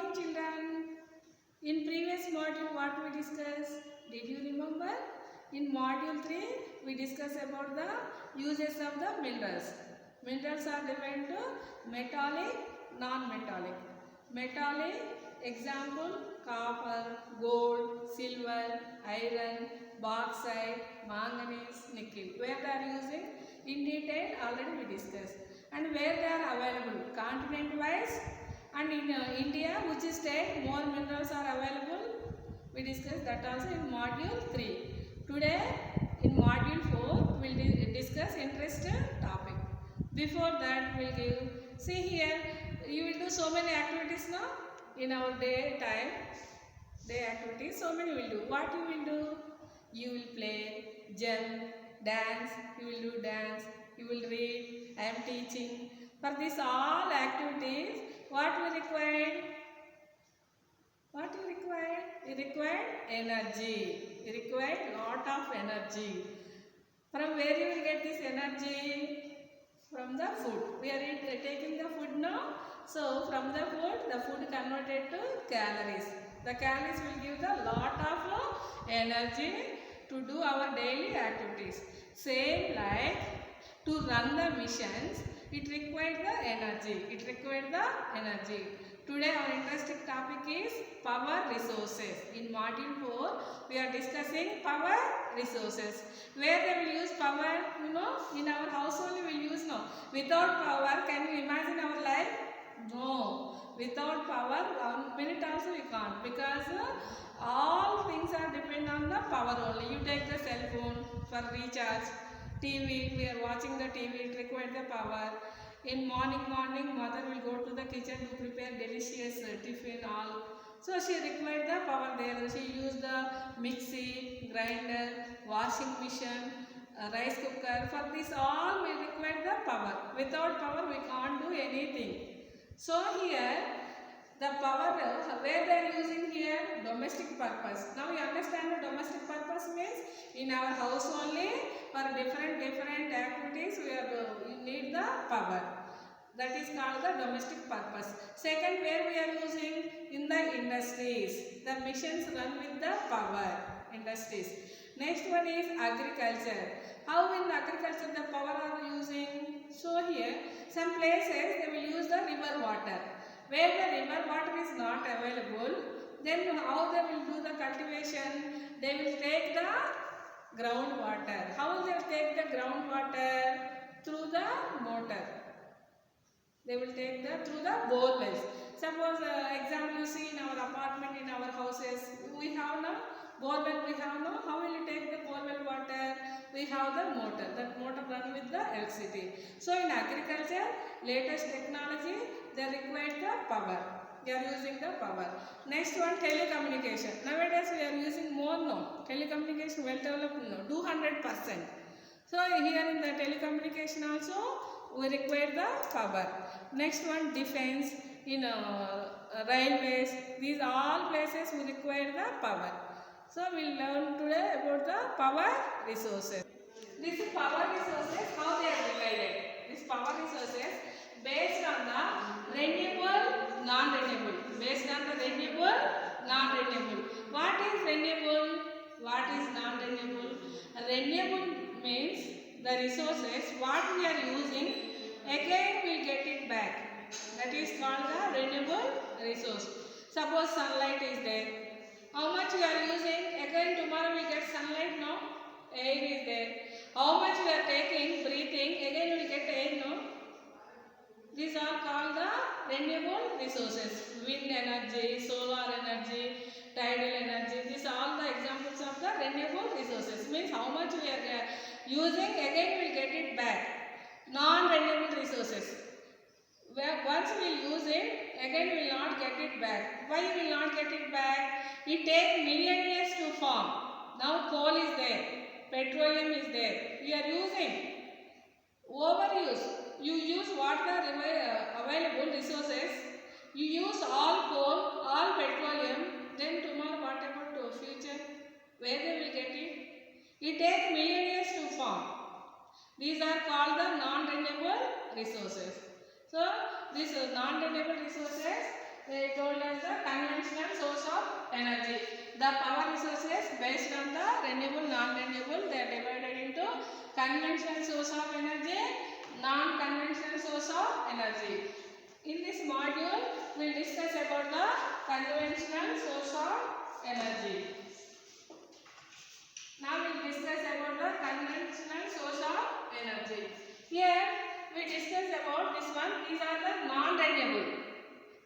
morning children. In previous module what we discussed? Did you remember? In module 3 we discussed about the uses of the minerals. Minerals are divided to metallic, non-metallic. Metallic example copper, gold, silver, iron, bauxite, manganese, nickel. Where they are using in detail already we discussed. And where they are available continent wise and in India which state more minerals are available, we discussed that also in module 3. Today in module 4 we will discuss interesting topic. Before that we will give, see here you will do so many activities now in our day activities, so many will do. What you will do? You will play, jump, dance, you will do dance, you will read, I am teaching. For this all activities, what we require? What you require? You require energy. You require lot of energy. From where you will get this energy? From the food. We are taking the food now. So from the food converted to calories. The calories will give the lot of energy to do our daily activities. Same like to run the missions, it requires the energy. It requires the energy. Today our interesting topic is power resources. In module 4, we are discussing power resources. Where they will use power, you know, in our house only we will use, no. Without power, can you imagine our life? No. Without power, 1 minute also we can't, because all things are depend on the power only. You take the cell phone for recharge, TV, we are watching the TV, it requires the power. In morning, mother will go to the kitchen to prepare delicious tiffin all. So she required the power there. She used the mixie, grinder, washing machine, rice cooker. For this all we require the power. Without power we can't do anything. So here the power where they are using here domestic purpose. Now you understand the domestic purpose means in our house only for different activities we need the power. That is called the domestic purpose. Second, where we are using in the industries. The machines run with the power. Industries. Next one is agriculture. How in agriculture the power are using? So here some places they will use the river water. Where the river water is not available, then how they will do the cultivation? They will take the groundwater. How will they take the groundwater? Through the motor. They will take through the bore wells. Suppose example you see in our apartment, in our houses, we have now bore well we have now. How will you take the bore well water? We have the motor. That motor run with the electricity. So in agriculture, latest technology, they require the power. They are using the power. Next one, telecommunication. Nowadays we are using more now. Telecommunication well developed now, 200%. So here in the telecommunication also we require the power. Next one, defense, in railways. These all places we require the power. So we will learn today about the power resources. These power resources, how they are divided. These power resources based on the renewable, non-renewable. Based on the renewable, non-renewable. What is renewable? What is non-renewable? Renewable means the resources what we are using again we will get it back. That is called the renewable resource. Suppose sunlight is there. How much we are using? Again tomorrow we get sunlight, no? Air is there. How much we are taking, breathing, again we will get air, no? These are called the renewable resources. Wind energy, solar energy, tidal energy. These are all the examples of the renewable resources. Means how much we are using, again we will get it back. Non-renewable resources. Once we will use it, again we will not get it back. Why we will not get it back? It takes million years to form. Now coal is there, petroleum is there. We are using. Overuse. You use what are available resources. You use all coal, all petroleum. Then tomorrow what about the future? Where they will get it? It takes million years to form. These are called the non-renewable resources. So these non-renewable resources, they told us the the power resources based on the renewable, non-renewable, they are divided into conventional source of energy, non-conventional source of energy. In this module, we will discuss about the conventional source of energy. Now we will discuss about the conventional source of energy. Here we discuss about this one. These are the non-renewable.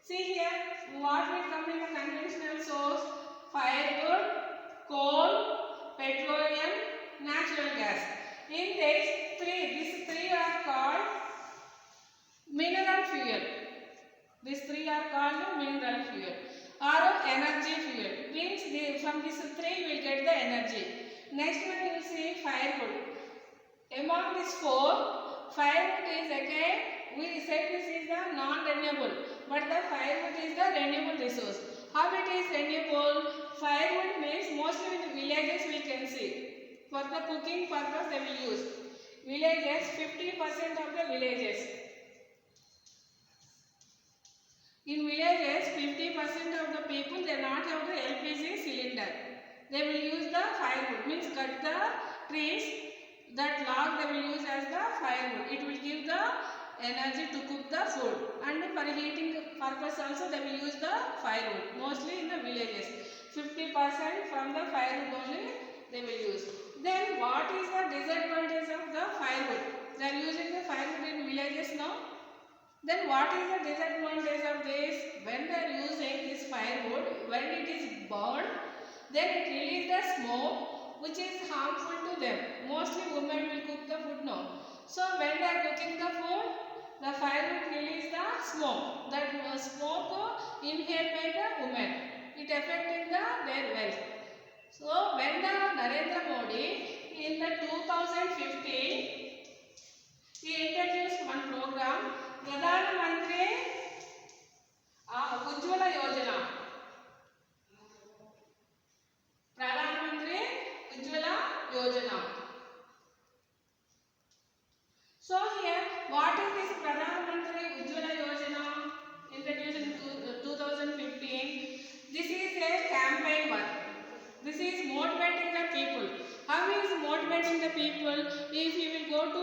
See here, what will come in the conventional source? Firewood, coal, petroleum, natural gas. In these three are called mineral fuel. These three are called mineral fuel or energy fuel. Means from these three we will get the energy. Next one you will see firewood. Among these four, firewood is again, we said this is the non-renewable, but the firewood is the renewable resource. How it is renewable? Firewood means mostly in the villages we can see. For the cooking purpose they will use. Villages, 50% of the villages. In villages, 50% of the people they not have the LPG cylinder. They will use the firewood. Means cut the trees, that log they will use as the firewood. It will give the energy to cook the food, and for heating purpose also they will use the firewood. Mostly in the villages, 50% from the firewood only they will use. Then what is the disadvantage of the firewood? They are using the firewood in villages now. Then what is the disadvantage of this? When they are using this firewood, when it is burned, then it releases the smoke which is harmful to them. Mostly women will cook the food now. So when they are cooking the food, the firewood release the smoke. That smoke inhaled by the women. It affecting their wealth. So when the Narendra Modi in the 2015, he introduced one program, Pradhan Mantri Ujjwala Yojana. Pradhan Mantri Ujjwala Yojana. So here, what is this Pradhan Mantri Ujjwala Yojana introduced in 2015? This is a campaign work. This is motivating the people. How is motivating the people? If you will go to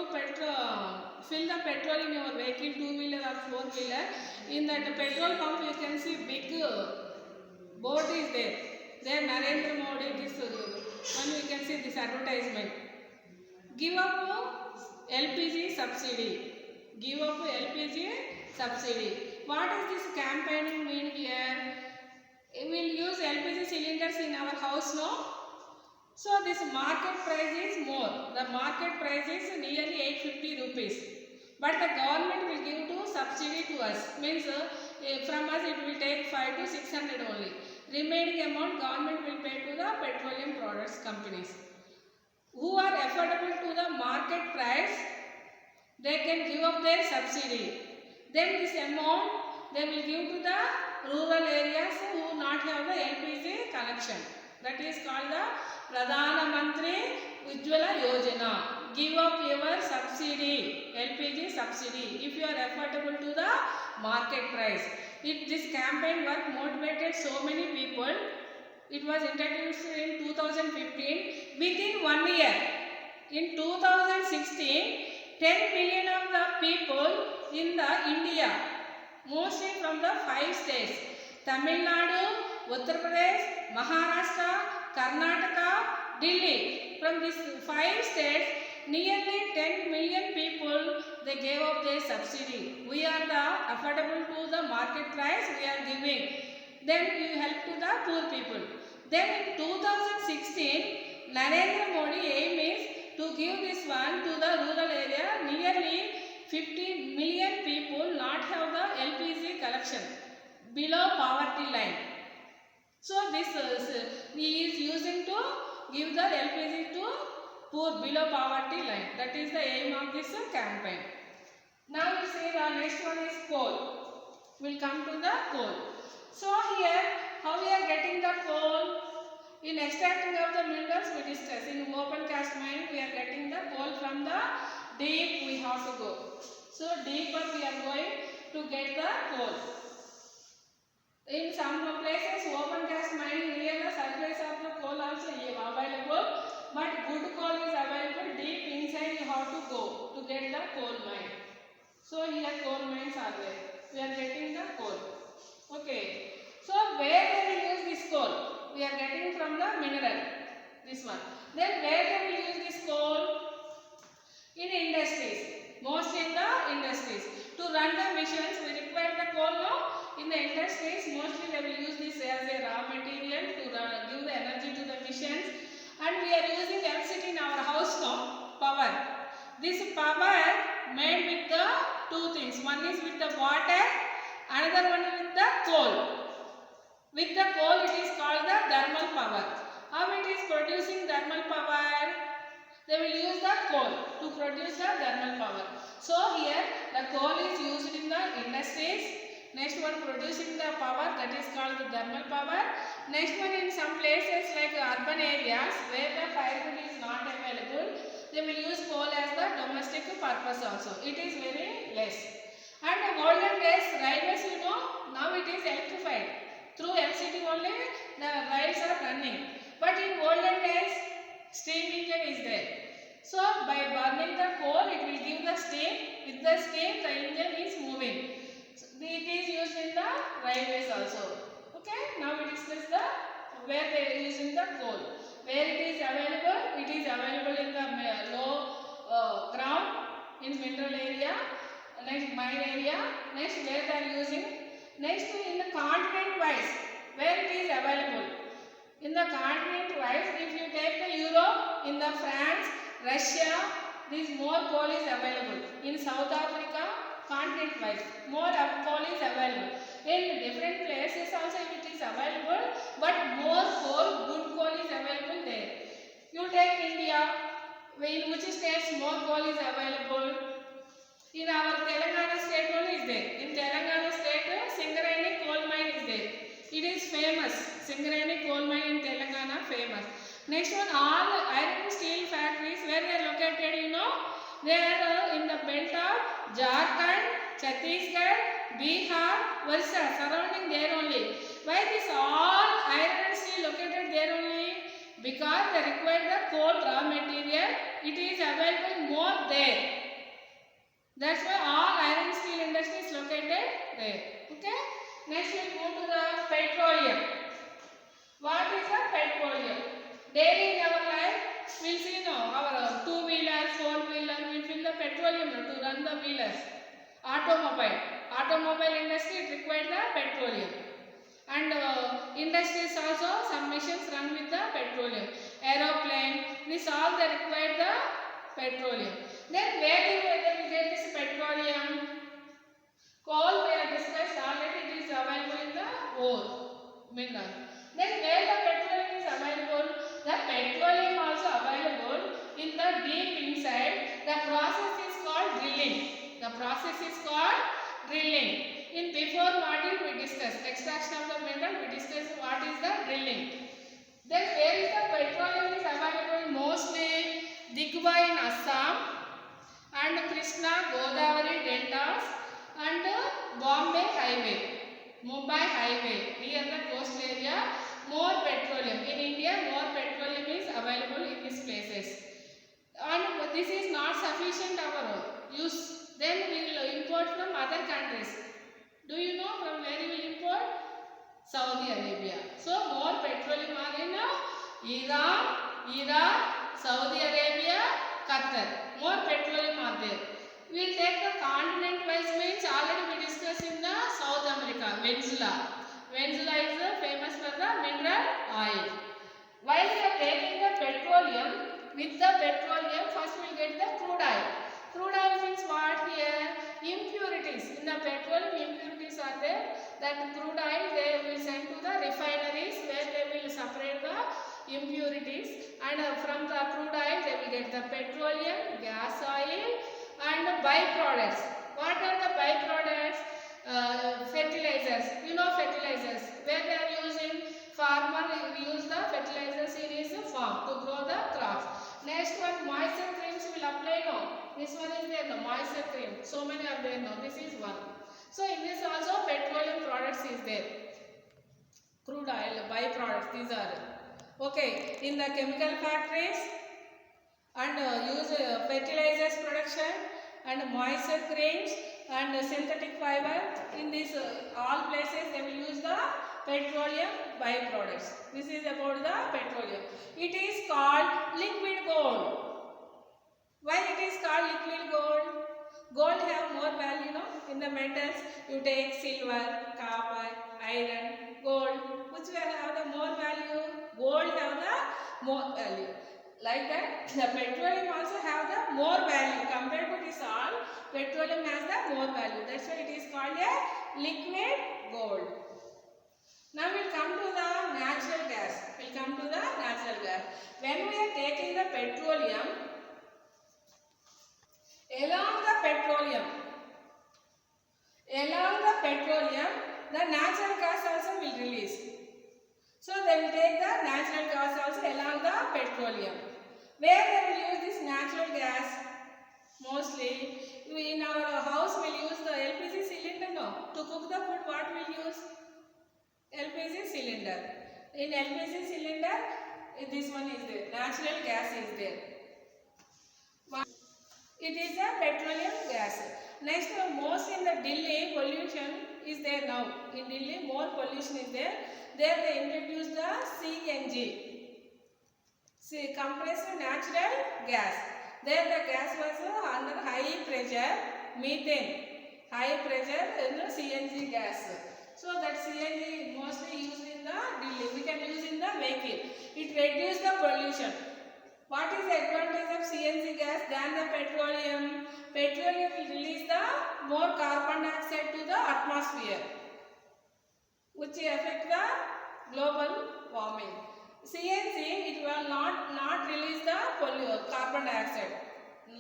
fill the petrol in your vehicle, 2-wheeler or 4-wheeler, in that petrol pump you can see big board is there. There Narendra Modi, this one you can see this advertisement. Give up LPG subsidy. Give up LPG subsidy. What is this campaigning mean here? We will use LPG cylinders in our house now. So this market price is more. The market price is nearly 850 rupees. But the government will give to subsidy to us. Means from us it will take 500 to 600 only. Remaining amount government will pay to the petroleum products companies. Who are affordable to the market price, they can give up their subsidy. Then this amount they will give to the rural areas who not have the LPG connection. That is called the Pradhan Mantri Ujjwala Yojana. Give up your subsidy, LPG subsidy, if you are affordable to the market price. This campaign work motivated so many people. It was introduced in 2015. Within 1 year, in 2016, 10 million of the people in the India, mostly from the 5 states, Tamil Nadu, Uttar Pradesh, Maharashtra, Karnataka, Delhi. From these 5 states, nearly 10 million people they gave up their subsidy. We are the affordable to the market price we are giving. Then we help to the poor people. Then in 2016, Narendra Modi aim is to give this one to the rural area. Nearly 50 million people not have the LPG collection, below poverty line. So this he is using to give the LPG to poor, below poverty line. That is the aim of this campaign. Now we see the next one is coal. We will come to the coal. So here how we are getting the coal? In extracting of the minerals we discuss. In open cast mine we are getting the coal from the deep we have to go. So deeper we are going to get the coal. In some places, open cast mining near the surface of the coal also available, but good coal is available deep inside. You have to go to get the coal mine. So here coal mines are there. We are getting the coal. Okay. So where they will use this coal? We are getting from the mineral. This one. Then where they will use this coal? In industries. Mostly in the industries. To run the machines, we require the coal now. In the industries, mostly they will use this as a raw material to give the energy to the machines. And we are using electricity in our house now. Power. This power made with the two things. One is with the water, another one is with the coal. With the coal, it is called the thermal power. How it is producing thermal power? They will use the coal to produce the thermal power. So here the coal is used in the industries. Next one, producing the power, that is called the thermal power. Next one, in some places like urban areas where the firewood is not available, they will use coal as the domestic purpose also. It is very less. And the olden days railways, you know, now it is electrified. Through electricity only the rails are running. But in olden days, steam engine is there. So by burning the coal, it will give the steam. With the steam, the engine is moving. So it is used in the railways also. Okay. Now we discuss the where they are using the coal. Where it is available? It is available in the low ground, in mineral area, next mine area. Next where they are using. Next in the continent wise, where it is available. In the continent wise, if you take the Europe, in the France, Russia, this more coal is available. In South Africa, continent wise, more coal is available. In different places also it is available, but more coal, good coal is available there. You take India, in which states more coal is available? In our Telangana state only is there. In Telangana state, Singareni coal mine is there. It is famous. Singareni coal mine in Telangana famous. Next one, all iron and steel factories, where they are located, you know, they are in the belt of Jharkhand, Chhattisgarh, Bihar, Orissa, surrounding there only. Why this all iron and steel located there only? Because they require the coal raw material. It is available more there. That's why all iron and steel industry is located there. Okay. Next we move to the petroleum. What is the petroleum? Daily in our life, we'll see now our two-wheeler, four-wheeler, we'll fill the petroleum to run the wheelers. Automobile industry, it requires the petroleum. And industries also, some machines run with the petroleum. Aeroplane, this all they require the petroleum. Then where do we get this petroleum? Coal we have discussed already, it is available in the ore, mineral. Then where the petroleum is available? The petroleum also available in the deep inside. The process is called drilling. The process is called drilling. In before module we discussed extraction of the mineral, we discussed what is the drilling. Then where is the petroleum is available? Mostly Digwa in Assam and Krishna, Godavari deltas and Bombay highway, Mumbai highway, near the coast area, more petroleum. In India, more petroleum is available in these places. And this is not sufficient our use. Then we will import from other countries. Do you know from where you will import? Saudi Arabia. So more petroleum are in Iran, Iraq, Saudi Arabia, Qatar. More petroleum are there. We will take the continent wise means already we discussed in the South America, Venezuela. Venezuela is famous for the mineral oil. While we are taking the petroleum, with the petroleum first we will get the crude oil. Crude oil means what here? Impurities. In the petroleum impurities are there. That crude oil they will send to the refineries where they will separate the impurities, and from the crude oil they will get the petroleum, gas oil and byproducts. What are the byproducts? Fertilizers. You know fertilizers. Where they are using, farmer use the fertilizers in his farm to grow the crops. Next one, moisture creams will apply now. This one is there, no moisture cream. So many are there now. This is one. So in this also petroleum products is there. These are okay in the chemical factories and use fertilizers production and moisture grains and synthetic fiber. In these all places they will use the petroleum byproducts. This is about the petroleum. It is called liquid gold. Why it is called liquid gold? Gold have more value, no? In the metals, you take silver, copper, iron, gold. Which will have the more value? Gold have the more value. Like that, the petroleum also have the more value compared to this all. Petroleum has the more value. That's why it is called a liquid gold. Now we will come to the natural gas. We will come to the natural gas. When we are taking the petroleum, along the petroleum, the natural gas also will release. So they will take the natural gas also along the petroleum. Where they will use this natural gas? Mostly in our house we will use the LPG cylinder. No, to cook the food what we will use? LPG cylinder. In LPG cylinder, this one is there. Natural gas is there. It is a petroleum gas. Next, most in the Delhi pollution is there now. In Delhi, more pollution is there. There they introduced the CNG. See, compressed natural gas. There the gas was under high pressure, methane. High pressure, CNG gas. So that CNG mostly used in the Delhi. We can use in the vehicle. It reduces the pollution. What is the advantage of CNG gas than the petroleum? Petroleum will release the more carbon dioxide to the atmosphere, which affect the global warming. CNG, it will not release the carbon dioxide,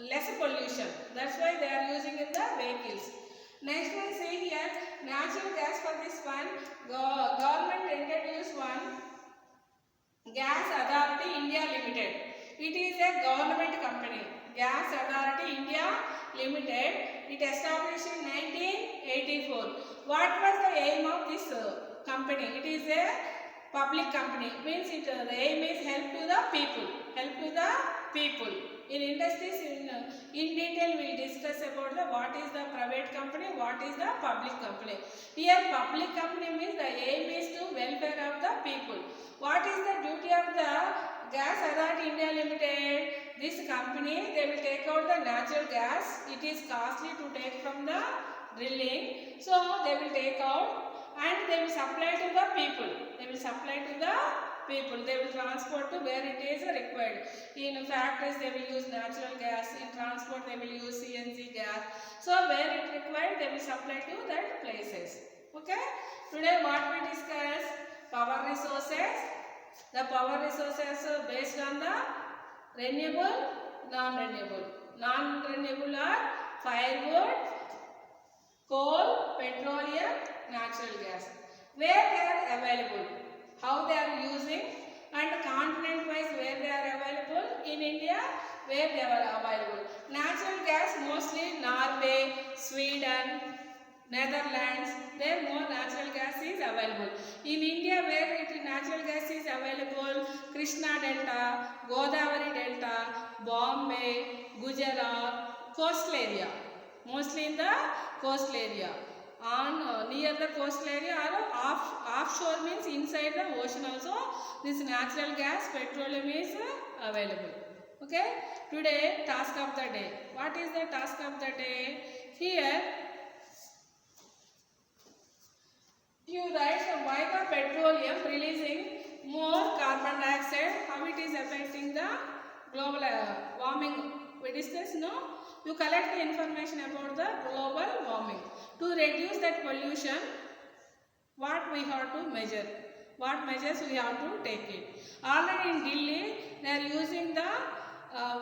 less pollution. That's why they are using in the vehicles. Next one, see here, natural gas for this one, government introduced one, Gas Authority India Limited. It is a government company, Gas Authority India Limited. It established in 1984. What was the aim of this company? It is a public company. Means the aim is help to the people. Help to the people. In industries, in detail we will discuss about what is the private company, what is the public company. Here public company means the aim is to welfare of the people. What is the duty of the Gas Authority India Limited? This company, they will take out the natural gas. It is costly to take from the drilling. So they will take out and they will supply to the people. They will supply to the people. They will transport to where it is required. In factories they will use natural gas. In transport they will use CNG gas. So where it required they will supply to that places. Okay. Today what we discuss? Power resources. The power resources are based on the renewable, non-renewable. Non-renewable are firewood, coal, petroleum, natural gas. Where they are available, how they are using, and continent wise where they are available. In India, where they are available. Natural gas mostly Norway, Sweden, Netherlands, there more natural gas is available. In India, where natural gas is available, Krishna Delta, Godavari Delta, Bombay, Gujarat, coastal area. Mostly in the coastal area. On near the coastal area or offshore means inside the ocean also this natural gas, petroleum is available. Okay. Today task of the day. What is the task of the day? Here you write why the petroleum releasing more carbon dioxide, how it is affecting the global warming. We discussed, no? You collect the information about the global warming. To reduce that pollution, what we have to measure? What measures we have to take it? Already in Delhi, they are using the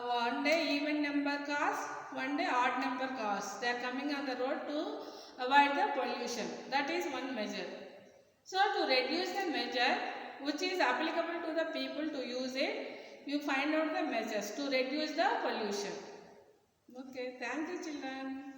one day even number cars, one day odd number cars. They are coming on the road to avoid the pollution. That is one measure. So to reduce the measure which is applicable to the people to use it, you find out the measures to reduce the pollution. Okay, thank you children.